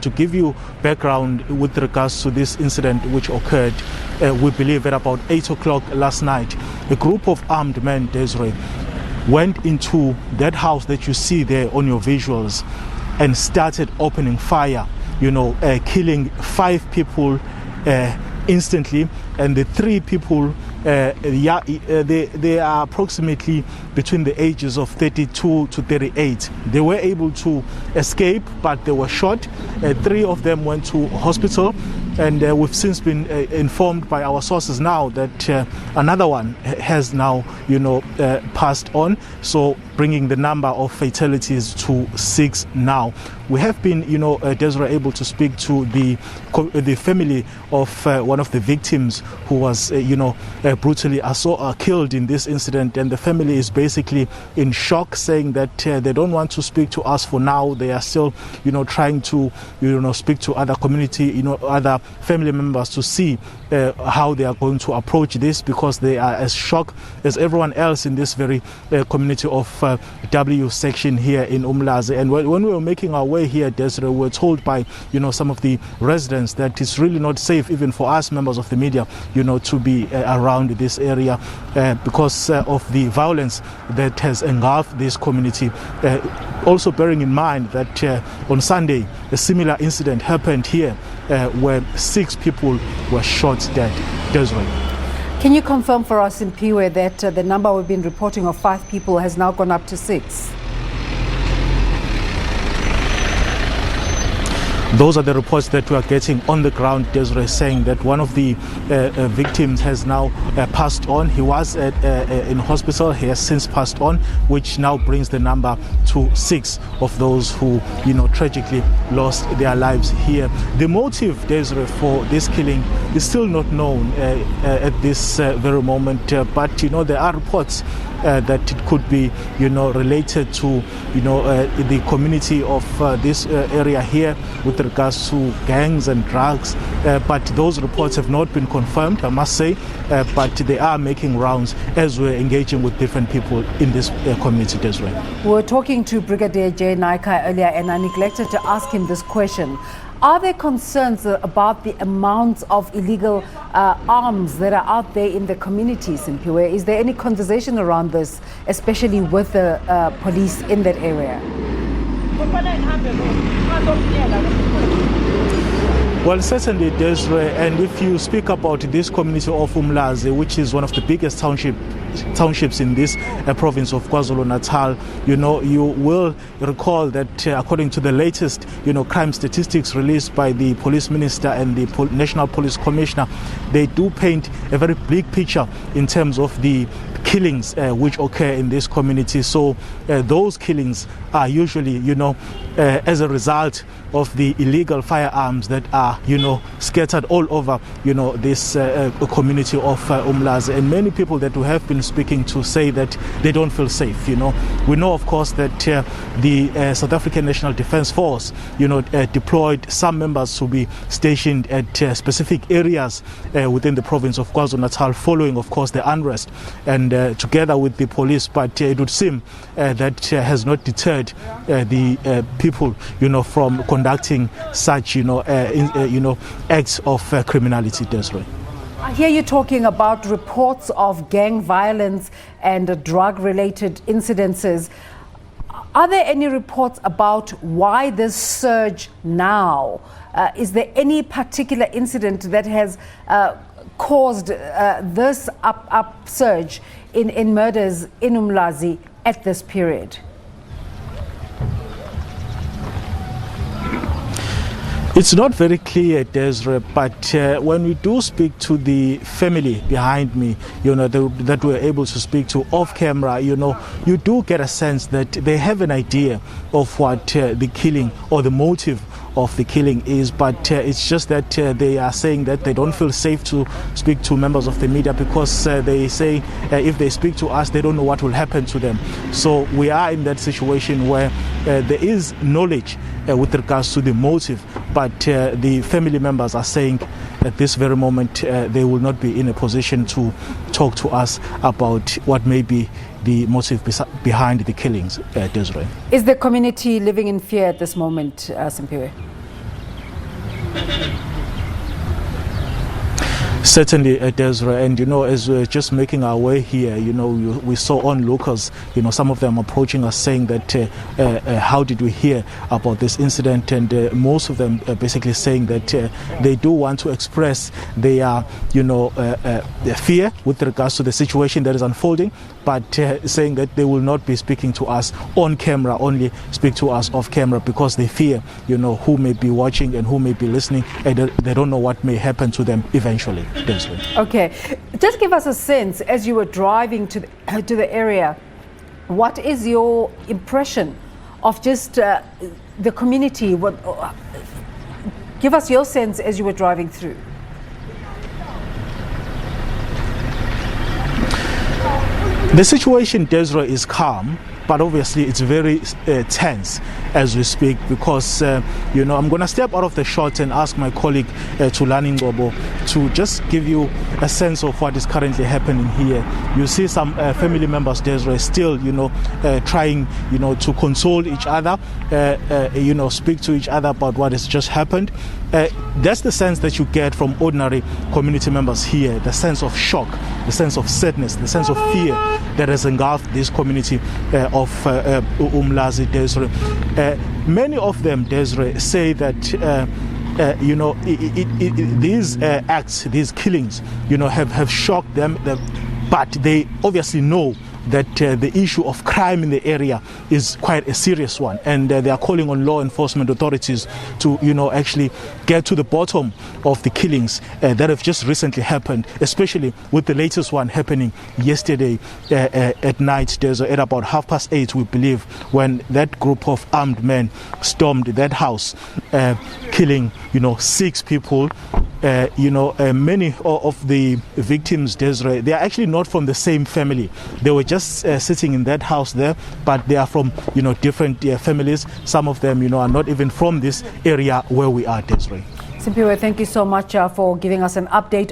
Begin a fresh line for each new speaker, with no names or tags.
To give you background with regards to this incident which occurred, we believe at about 8 o'clock last night, a group of armed men, Desiree, went into that house that you see there on your visuals and started opening fire, killing 5 people instantly, and the 3 people, they are approximately between the ages of 32 to 38. They were able to escape, but they were shot. 3 of them went to hospital, and we've since been informed by our sources now that another one has now, passed on, so bringing the number of fatalities to 6 now. We have been, Desiree, able to speak to the family of one of the victims who was, brutally killed in this incident, and the family is basically in shock, saying that they don't want to speak to us for now. They are still, trying to, speak to other community, other family members to see how they are going to approach this, because they are as shocked as everyone else in this very community of W section here in Umlazi. And when we were making our way here, Desiree, we were told by some of the residents that it's really not safe even for us members of the media to be around this area because of the violence that has engulfed this community. Also bearing in mind that on Sunday a similar incident happened here where 6 people were shot dead. Desiree.
Can you confirm for us, Simphiwe, that the number we've been reporting of 5 people has now gone up to 6?
Those are the reports that we are getting on the ground, Desiree, saying that one of the victims has now passed on. He was in hospital. He has since passed on, which now brings the number to 6 of those who, tragically lost their lives here. The motive, Desiree, for this killing is still not known at this very moment, but, there are reports that it could be, related to, the community of this area here with regards to gangs and drugs. But those reports have not been confirmed, I must say, but they are making rounds as we're engaging with different people in this community, Desiree.
We were talking to Brigadier J. Naika earlier, and I neglected to ask him this question. Are there concerns about the amounts of illegal arms that are out there in the community, Simphiwe? Is there any conversation around this, especially with the police in that area?
Well, certainly, Desiree, and if you speak about this community of Umlazi, which is one of the biggest townships in this province of KwaZulu-Natal, you will recall that according to the latest, crime statistics released by the police minister and the National Police Commissioner, they do paint a very bleak picture in terms of the killings which occur in this community. So those killings are usually, as a result of the illegal firearms that are, scattered all over, this community of Umlazi. And many people that we have been speaking to say that they don't feel safe. We know, of course, that the South African National Defence Force, deployed some members to be stationed at specific areas within the province of KwaZulu-Natal, following, of course, the unrest, and together with the police. But it would seem that has not deterred the people, from conducting such, acts of criminality, Desiree.
I hear you talking about reports of gang violence and drug-related incidences. Are there any reports about why this surge now? Is there any particular incident that has caused this upsurge in murders in Umlazi at this period?
It's not very clear, Desiree, but when we do speak to the family behind me, that we're able to speak to off camera, you do get a sense that they have an idea of what the killing or the motive of the killing is, but it's just that they are saying that they don't feel safe to speak to members of the media because they say if they speak to us, they don't know what will happen to them. So we are in that situation where there is knowledge with regards to the motive, but the family members are saying at this very moment they will not be in a position to talk to us about what may be the motive behind the killings, Desiree.
Is the community living in fear at this moment, Simphiwe?
Certainly, Desiree, and as we're just making our way here, we saw onlookers, some of them approaching us saying that how did we hear about this incident, and most of them basically saying that they do want to express their, their fear with regards to the situation that is unfolding, but saying that they will not be speaking to us on camera, only speak to us off camera, because they fear, who may be watching and who may be listening, and they don't know what may happen to them eventually.
Okay, just give us a sense as you were driving to the area. What is your impression of just the community? Give us your sense as you were driving through.
The situation, Desiree, is calm, but obviously it's very tense as we speak, because I'm going to step out of the shot and ask my colleague Tulani Ngobo to just give you a sense of what is currently happening here. You see some family members, Desiree, still trying to console each other, speak to each other about what has just happened. That's the sense that you get from ordinary community members here, the sense of shock, the sense of sadness, the sense of fear that has engulfed this community of Umlazi, Desiree. Many of them, Desiree, say that these acts, these killings, have shocked them, but they obviously know that the issue of crime in the area is quite a serious one, and they are calling on law enforcement authorities to actually get to the bottom of the killings that have just recently happened, especially with the latest one happening yesterday at night. There's at about 8:30, we believe, when that group of armed men stormed that house, killing 6 people. Many of the victims, Desiree, they are actually not from the same family. They were just sitting in that house there, but they are from different families. Some of them are not even from this area where we are, Desiree.
Simphiwe, thank you so much for giving us an update.